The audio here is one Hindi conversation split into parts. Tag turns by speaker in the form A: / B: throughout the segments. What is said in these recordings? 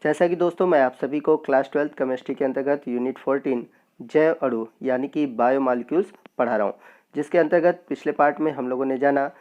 A: जैसा कि दोस्तों मैं आप सभी को क्लास 12th केमिस्ट्री के अंतर्गत यूनिट 14 जैव अणु यानी कि बायोमॉलिक्यूल्स पढ़ा रहा हूँ, जिसके अंतर्गत पिछले पार्ट में हम लोगों ने जाना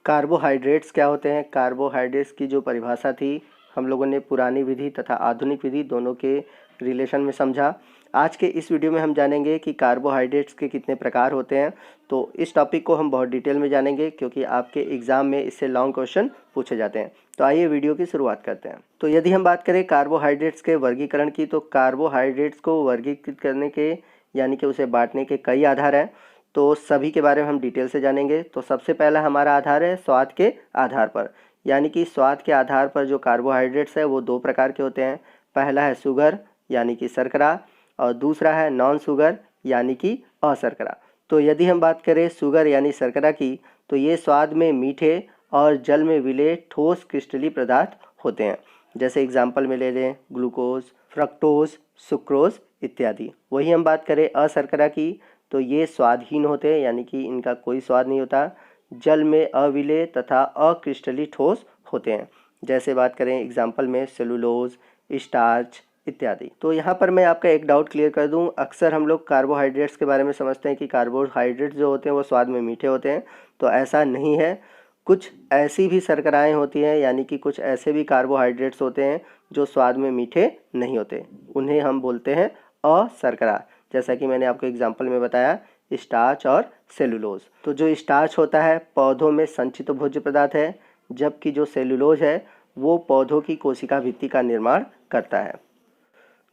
A: कार्बोहाइड्रेट्स क्या होते हैं। कार्बोहाइड्रेट्स की जो परिभाषा थी हम लोगों ने पुरानी विधि तथा आधुनिक विधि दोनों के रिलेशन में समझा। आज के इस वीडियो में हम जानेंगे कि कार्बोहाइड्रेट्स के कितने प्रकार होते हैं। तो इस टॉपिक को हम बहुत डिटेल में जानेंगे क्योंकि आपके एग्ज़ाम में इससे लॉन्ग क्वेश्चन पूछे जाते हैं। तो आइए वीडियो की शुरुआत करते हैं। तो यदि हम बात करें कार्बोहाइड्रेट्स के वर्गीकरण की, तो कार्बोहाइड्रेट्स को वर्गीकृत करने के यानी कि उसे बांटने के कई आधार हैं। तो सभी के बारे में हम डिटेल से जानेंगे। तो सबसे पहला हमारा आधार है स्वाद के आधार पर, यानी कि स्वाद के आधार पर जो कार्बोहाइड्रेट्स है वो दो प्रकार के होते हैं। पहला है शुगर यानी कि शर्करा और दूसरा है नॉन शुगर यानी कि अशर्करा। तो यदि हम बात करें शुगर यानी शर्करा की, तो ये स्वाद में मीठे और जल में विले ठोस क्रिस्टलीय पदार्थ होते हैं। जैसे एग्जाम्पल में ले लें ग्लूकोज, फ्रक्टोज, सुक्रोज इत्यादि। वही हम बात करें अशर्करा की, तो ये स्वादहीन होते हैं यानी कि इनका कोई स्वाद नहीं होता, जल में अविलेय तथा अक्रिस्टलीय ठोस होते हैं। जैसे बात करें एग्जाम्पल में सेलुलोज, स्टार्च इत्यादि। तो यहाँ पर मैं आपका एक डाउट क्लियर कर दूँ। अक्सर हम लोग कार्बोहाइड्रेट्स के बारे में समझते हैं कि कार्बोहाइड्रेट्स जो होते हैं वो स्वाद में मीठे होते हैं, तो ऐसा नहीं है। कुछ ऐसी भी शर्कराएँ होती हैं यानी कि कुछ ऐसे भी कार्बोहाइड्रेट्स होते हैं जो स्वाद में मीठे नहीं होते, उन्हें हम बोलते हैं अशर्करा। जैसा कि मैंने आपको एग्जाम्पल में बताया स्टार्च और सेलुलोज। तो जो स्टार्च होता है पौधों में संचित भोज्य पदार्थ है, जबकि जो सेलुलोज है वो पौधों की कोशिका भित्ति का निर्माण करता है।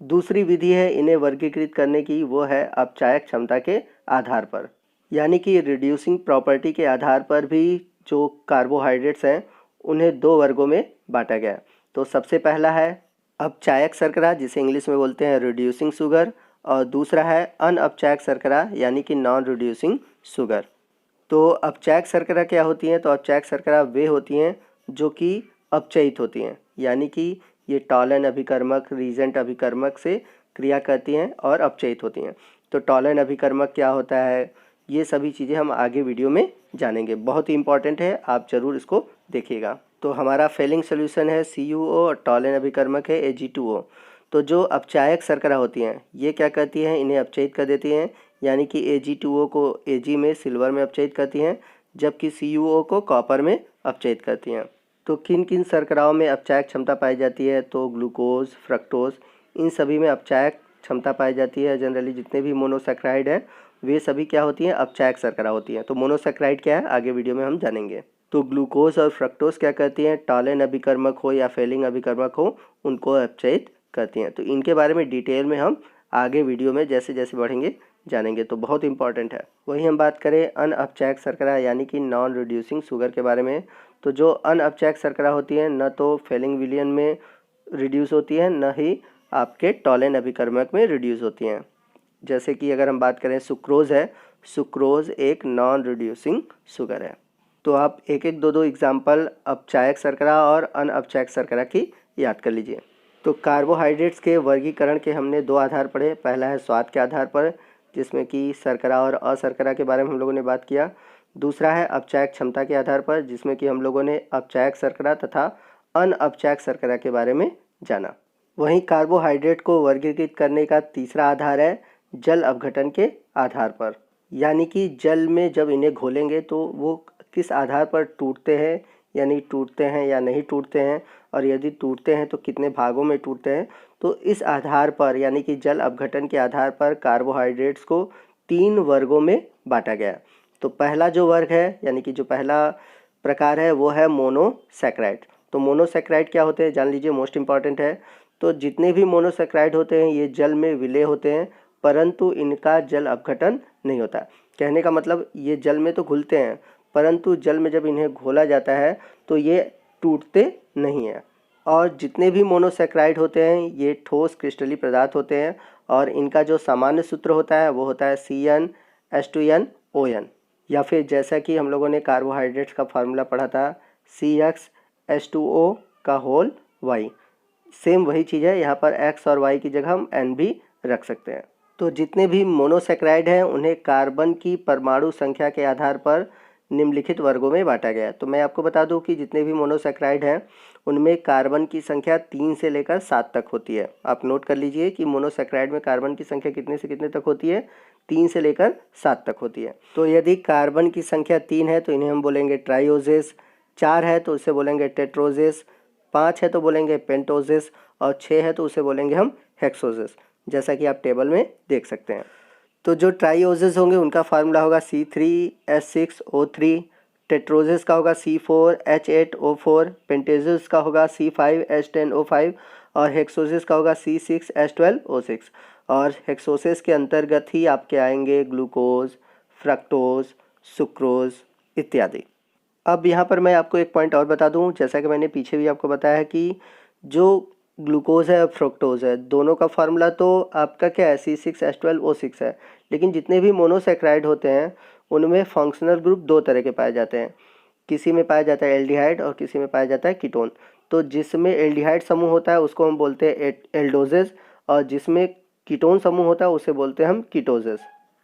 A: दूसरी विधि है इन्हें वर्गीकृत करने की, वो है अपचायक क्षमता के आधार पर, यानी कि रिड्यूसिंग प्रॉपर्टी के आधार पर भी जो कार्बोहाइड्रेट्स हैं उन्हें दो वर्गों में बांटा गया। तो सबसे पहला है अपचायक शर्करा जिसे इंग्लिश में बोलते हैं रिड्यूसिंग शुगर, और दूसरा है अनअपचायक शर्करा यानी कि नॉन रिड्यूसिंग शुगर। तो अपचायक शर्करा क्या होती हैं? तो अपचायक शर्करा वे होती हैं जो कि अपचयित होती हैं, यानी कि ये टॉलन अभिकर्मक, रीजेंट अभिकर्मक से क्रिया करती हैं और अपचयित होती हैं। तो टॉलन अभिकर्मक क्या होता है, ये सभी चीज़ें हम आगे वीडियो में जानेंगे। बहुत ही इंपॉर्टेंट है, आप ज़रूर इसको देखिएगा। तो हमारा फेलिंग सोल्यूशन है CuO और टॉलन अभिकर्मक है Ag2O। तो जो अपचायक शर्करा होती हैं ये क्या करती हैं, इन्हें अपचयित कर देती हैं, यानी कि Ag2O को Ag में सिल्वर में अपचयित करती हैं, जबकि CuO को कॉपर में अपचयित करती हैं। तो किन किन शर्कराओं में अपचायक क्षमता पाई जाती है? तो ग्लूकोज, फ्रक्टोज इन सभी में अपचायक क्षमता पाई जाती है। जनरली जितने भी मोनोसैक्राइड हैं वे सभी क्या होती हैं, अपचायक शर्करा होती हैं। तो मोनोसैक्राइड क्या है आगे वीडियो में हम जानेंगे। तो ग्लूकोज और फ्रक्टोज क्या करती हैं, टॉलन अभिकर्मक हो या फेलिंग अभिकर्मक हो उनको अपचयित करती हैं। तो इनके बारे में डिटेल में हम आगे वीडियो में जैसे जैसे बढ़ेंगे जानेंगे, तो बहुत इंपॉर्टेंट है। वही हम बात करें अनअपचायक शर्करा यानी कि नॉन रिड्यूसिंग शुगर के बारे में, तो जो अनअपचायक शर्करा होती है न तो फेलिंग विलियन में रिड्यूस होती है न ही आपके टॉलन अभिकर्मक में रिड्यूस होती हैं। जैसे कि अगर हम बात करें सुक्रोज है, सुक्रोज एक नॉन रिड्यूसिंग शुगर है। तो आप एक एक दो दो एग्जाम्पल अपचायक शर्करा और अनअपचायक शर्करा की याद कर लीजिए। तो कार्बोहाइड्रेट्स के वर्गीकरण के हमने दो आधार पढ़े। पहला है स्वाद के आधार पर जिसमें कि शर्करा और अशर्करा के बारे में हम लोगों ने बात किया। दूसरा है अपचायक क्षमता के आधार पर जिसमें कि हम लोगों ने अपचायक शर्करा तथा अनअपचायक शर्करा के बारे में जाना। वहीं कार्बोहाइड्रेट को वर्गीकृत करने का तीसरा आधार है जल अपघटन के आधार पर, यानी कि जल में जब इन्हें घोलेंगे तो वो किस आधार पर टूटते हैं, यानी टूटते हैं या नहीं टूटते हैं, और यदि टूटते हैं तो कितने भागों में टूटते हैं। तो इस आधार पर यानी कि जल अपघटन के आधार पर कार्बोहाइड्रेट्स को तीन वर्गों में बांटा गया। तो पहला जो वर्ग है यानी कि जो पहला प्रकार है वो है मोनोसैक्राइड। तो मोनोसैक्राइड क्या होते हैं जान लीजिए, मोस्ट इंपॉर्टेंट है। तो जितने भी मोनोसैक्राइड होते हैं ये जल में विलय होते हैं परंतु इनका जल अपघटन नहीं होता। कहने का मतलब ये जल में तो घुलते हैं परंतु जल में जब इन्हें घोला जाता है तो ये टूटते नहीं हैं। और जितने भी मोनोसैक्राइड होते हैं ये ठोस क्रिस्टलीय पदार्थ होते हैं और इनका जो सामान्य सूत्र होता है वो होता है CnH2nOn, या फिर जैसा कि हम लोगों ने कार्बोहाइड्रेट्स का फार्मूला पढ़ा था CxH2O का होल y। सेम वही चीज़ है, यहाँ पर x और y की जगह हम n भी रख सकते हैं। तो जितने भी मोनोसैक्राइड हैं उन्हें कार्बन की परमाणु संख्या के आधार पर निम्नलिखित वर्गों में बांटा गया है। तो मैं आपको बता दूं कि जितने भी मोनोसेक्राइड हैं उनमें कार्बन की संख्या 3 से लेकर 7 तक होती है। आप नोट कर लीजिए कि मोनोसेक्राइड में कार्बन की संख्या कितने से कितने तक होती है, 3 से लेकर 7 तक होती है। तो यदि कार्बन की संख्या 3 है तो इन्हें हम बोलेंगे ट्राइओजेस, 4 है तो उसे बोलेंगे टेट्रोजेस, 5 है तो बोलेंगे पेंटोजेस और 6 है तो उसे बोलेंगे हम हेक्सोजेस, जैसा कि आप टेबल में देख सकते हैं। तो जो ट्राइओजेस होंगे उनका फार्मूला होगा C3H6O3, टेट्रोजेस का होगा C4H8O4, पेंटेजेस का होगा C5H10O5 और हेक्सोजेस का होगा C6H12O6। और हेक्सोसेस के अंतर्गत ही आपके आएंगे ग्लूकोज, फ्रक्टोज, सुक्रोज इत्यादि। अब यहाँ पर मैं आपको एक पॉइंट और बता दूँ, जैसा कि मैंने पीछे भी आपको बताया है कि जो ग्लूकोज है और फ्रक्टोज है दोनों का फार्मूला तो आपका क्या है, C6H12O6 है। लेकिन जितने भी मोनोसेक्राइड होते हैं उनमें फंक्शनल ग्रुप दो तरह के पाए जाते हैं, किसी में पाया जाता है एल्डिहाइड और किसी में पाया जाता है कीटोन। तो जिसमें एल्डिहाइड समूह होता है उसको हम बोलते हैं एल्डोजेस और जिसमें कीटोन समूह होता है उसे बोलते हैं हम कीटोजेस।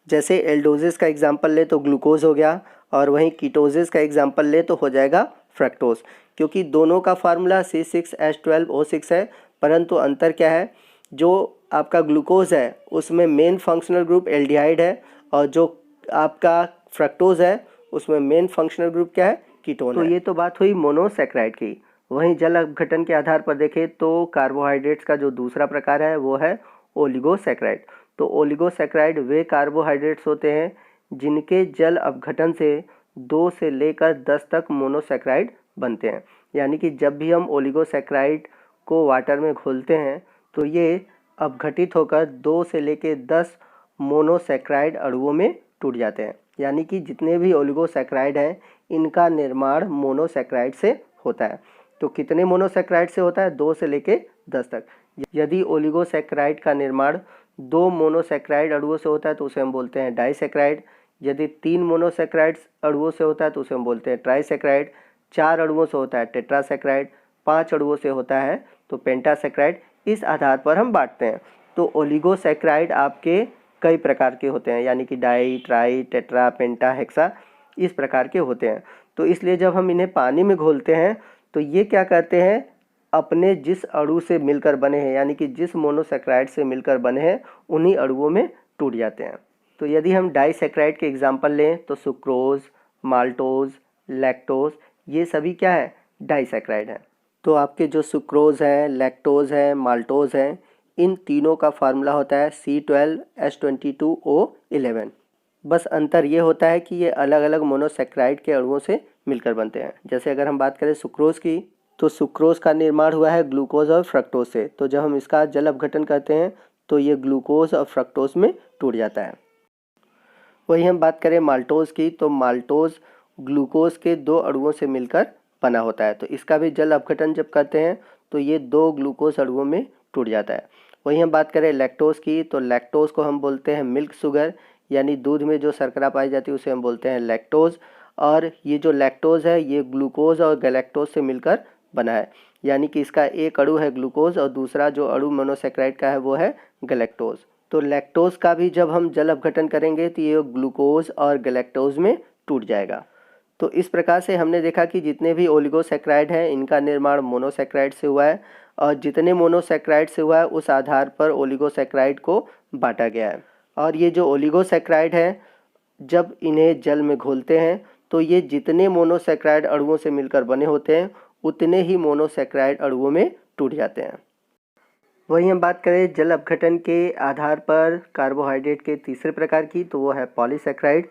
A: जैसे एल्डोजेस का एग्जाम्पल ले तो ग्लूकोज हो गया और वहीं कीटोजेस का एग्जाम्पल ले तो हो जाएगा फ्रक्टोज, क्योंकि दोनों का फार्मूला C6H12O6 है। परंतु अंतर क्या है, जो आपका ग्लूकोज है उसमें मेन फंक्शनल ग्रुप एल्डिहाइड है और जो आपका फ्रक्टोज है उसमें मेन फंक्शनल ग्रुप क्या है, कीटोन है। तो ये तो बात हुई मोनोसेक्राइड की। वहीं जल अपघटन के आधार पर देखें तो कार्बोहाइड्रेट्स का जो दूसरा प्रकार है वो है ओलिगोसेक्राइड। तो ओलिगोसेक्राइड वे कार्बोहाइड्रेट्स होते हैं जिनके जल अपघटन से 2 से लेकर 10 तक मोनोसेक्राइड बनते हैं। यानी कि जब भी हम ओलिगोसेक्राइड को वाटर में घोलते हैं तो ये अपघटित होकर 2 से लेकर 10 मोनोसेक्राइड अणुओं में टूट जाते हैं। यानी कि जितने भी ओलिगोसेक्राइड हैं इनका निर्माण मोनोसेक्राइड से होता है। तो कितने मोनोसेक्राइड से होता है, 2 से लेकर 10 तक। यदि ओलिगोसेक्राइड का निर्माण 2 मोनोसेक्राइड अणुओं से होता है तो उसे हम बोलते हैं डाइसेक्राइड। यदि 3 मोनोसेक्राइड अणुओं से होता है तो उसे हम बोलते हैं ट्राइसेक्राइड। 4 अणुओं से होता है टेट्रासेक्राइड। 5 अणुओं से होता है तो पेंटासेक्राइड। इस आधार पर हम बांटते हैं। तो ओलिगोसेक्राइड आपके कई प्रकार के होते हैं, यानी कि डाई, ट्राई, टेट्रा, पेंटा, हेक्सा इस प्रकार के होते हैं। तो इसलिए जब हम इन्हें पानी में घोलते हैं तो ये क्या करते हैं, अपने जिस अणु से मिलकर बने हैं यानी कि जिस मोनोसेक्राइड से मिलकर बने हैं उन्हीं अणुओं में टूट जाते हैं। तो यदि हम डाइसेक्राइड के एग्जाम्पल लें तो सुक्रोज, माल्टोज, लैक्टोज ये सभी क्या है, डाइसेक्राइड है। तो आपके जो सुक्रोज है, लैक्टोज है, माल्टोज है, इन तीनों का फार्मूला होता है C12H22O11। बस अंतर ये होता है कि ये अलग अलग मोनोसेक्राइड के अणुओं से मिलकर बनते हैं। जैसे अगर हम बात करें सुक्रोज की तो सुक्रोज का निर्माण हुआ है ग्लूकोज और फ्रक्टोज से। तो जब हम इसका जल अपघटन करते हैं तो ये ग्लूकोज और फ्रक्टोज में टूट जाता है। वही हम बात करें माल्टोज की तो माल्टोज ग्लूकोज के 2 अणुओं से मिलकर बना होता है। तो इसका भी जल अपघटन जब करते हैं तो ये 2 ग्लूकोज अणुओं में टूट जाता है। वही हम बात करें लैक्टोज की तो लैक्टोज को हम बोलते हैं मिल्क शुगर, यानी दूध में जो शर्करा पाई जाती है उसे हम बोलते हैं लैक्टोज। और ये जो लैक्टोज है ये ग्लूकोज और गैलेक्टोज से मिलकर बना है, यानी कि इसका एक अणु है ग्लूकोज और दूसरा जो अणु मोनोसेक्राइड का है वो है गैलेक्टोज। तो लैक्टोज का भी जब हम जल अपघटन करेंगे तो ये ग्लूकोज और गैलेक्टोज में टूट जाएगा। तो इस प्रकार से हमने देखा कि जितने भी ओलिगोसेक्राइड हैं इनका निर्माण मोनोसेक्राइड से हुआ है और जितने मोनोसेक्राइड से हुआ है उस आधार पर ओलिगोसेक्राइड को बांटा गया है। और ये जो ओलिगोसेक्राइड है जब इन्हें जल में घोलते हैं तो ये जितने मोनोसेक्राइड अणुओं से मिलकर बने होते हैं उतने ही मोनोसेक्राइड अणुओं में टूट जाते हैं। वही हम बात करें जल अपघटन के आधार पर कार्बोहाइड्रेट के तीसरे प्रकार की तो वो है पॉलीसेक्राइड।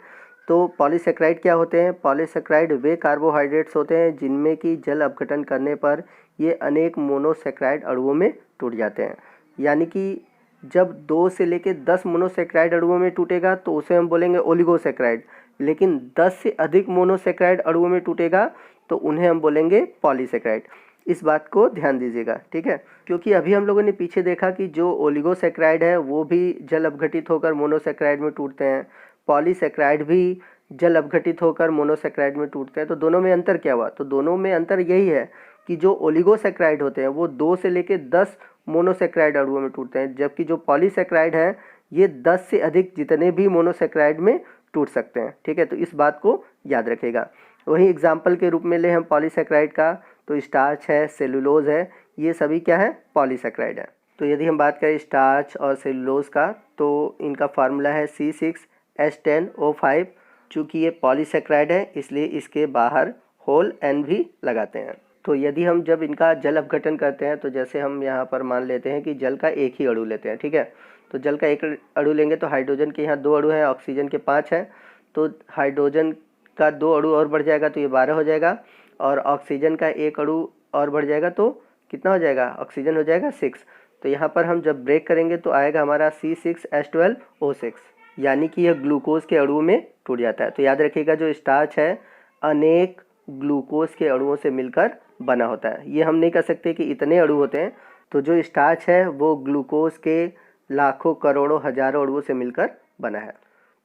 A: तो पॉलीसेक्राइड क्या होते हैं, पॉलीसेक्राइड वे कार्बोहाइड्रेट्स होते हैं जिनमें कि जल अपघटन करने पर ये अनेक मोनोसेक्राइड अणुओं में टूट जाते हैं। यानी कि जब 2 से लेकर 10 मोनोसेक्राइड अणुओं में टूटेगा तो उसे हम बोलेंगे ओलिगोसेक्राइड, लेकिन 10 से अधिक मोनोसेक्राइड अणुओं में टूटेगा तो उन्हें हम बोलेंगे पॉलीसेक्राइड। इस बात को ध्यान दीजिएगा, ठीक है, क्योंकि अभी हम लोगों ने पीछे देखा कि जो ओलिगोसेक्राइड है वो भी जल अपघटित होकर मोनोसेक्राइड में टूटते हैं, पॉलीसेक्राइड भी जल अपघटित होकर मोनोसेक्राइड में टूटते हैं। तो दोनों में अंतर क्या हुआ, तो दोनों में अंतर यही है कि जो ओलिगोसेक्राइड होते हैं वो 2 से लेकर 10 मोनोसेक्राइड अणुओं में टूटते हैं, जबकि जो पॉलीसेक्राइड है ये 10 से अधिक जितने भी मोनोसेक्राइड में टूट सकते हैं। ठीक है, तो इस बात को याद रखिएगा। वहीं एग्जाम्पल के रूप में ले हम पॉलीसेक्राइड का, तो स्टार्च है, सेलुलोज है, ये सभी क्या है, पॉलीसेक्राइड है। तो यदि हम बात करें स्टार्च और सेलुलोज का, तो इनका फार्मूला है C6H10O5। चूँकि ये पॉलीसेक्राइड है इसलिए इसके बाहर होल N भी लगाते हैं। तो यदि हम जब इनका जल अपघटन करते हैं, तो जैसे हम यहाँ पर मान लेते हैं कि जल का एक ही अणु लेते हैं। ठीक है, तो जल का एक अणु लेंगे तो हाइड्रोजन के यहाँ 2 अणु हैं, ऑक्सीजन के 5 हैं, तो हाइड्रोजन का 2 अणु और बढ़ जाएगा तो ये 12 हो जाएगा, और ऑक्सीजन का 1 अणु और बढ़ जाएगा तो कितना हो जाएगा, ऑक्सीजन हो जाएगा 6। तो यहाँ पर हम जब ब्रेक करेंगे तो आएगा हमारा C6H12O6, यानी कि यह ग्लूकोज के अणुओं में टूट जाता है। तो याद रखिएगा, जो स्टार्च है अनेक ग्लूकोज के अणुओं से मिलकर बना होता है। ये हम नहीं कह सकते कि इतने अणु होते हैं, तो जो स्टार्च है वो ग्लूकोज के लाखों करोड़ों हजारों अणुओं से मिलकर बना है।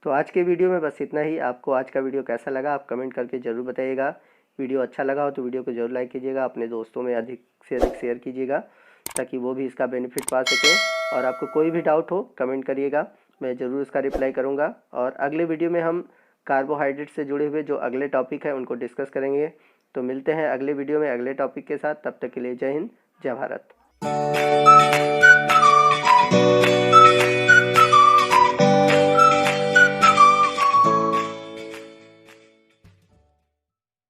A: तो आज के वीडियो में बस इतना ही। आपको आज का वीडियो कैसा लगा आप कमेंट करके ज़रूर बताइएगा। वीडियो अच्छा लगा हो तो वीडियो को जरूर लाइक कीजिएगा, अपने दोस्तों में अधिक से अधिक शेयर कीजिएगा ताकि वो भी इसका बेनिफिट पा सकें। और आपको कोई भी डाउट हो कमेंट करिएगा, मैं ज़रूर इसका रिप्लाई करूँगा। और अगले वीडियो में हम कार्बोहाइड्रेट से जुड़े हुए जो अगले टॉपिक हैं उनको डिस्कस करेंगे। तो मिलते हैं अगले वीडियो में अगले टॉपिक के साथ। तब तक के लिए जय हिंद, जय भारत।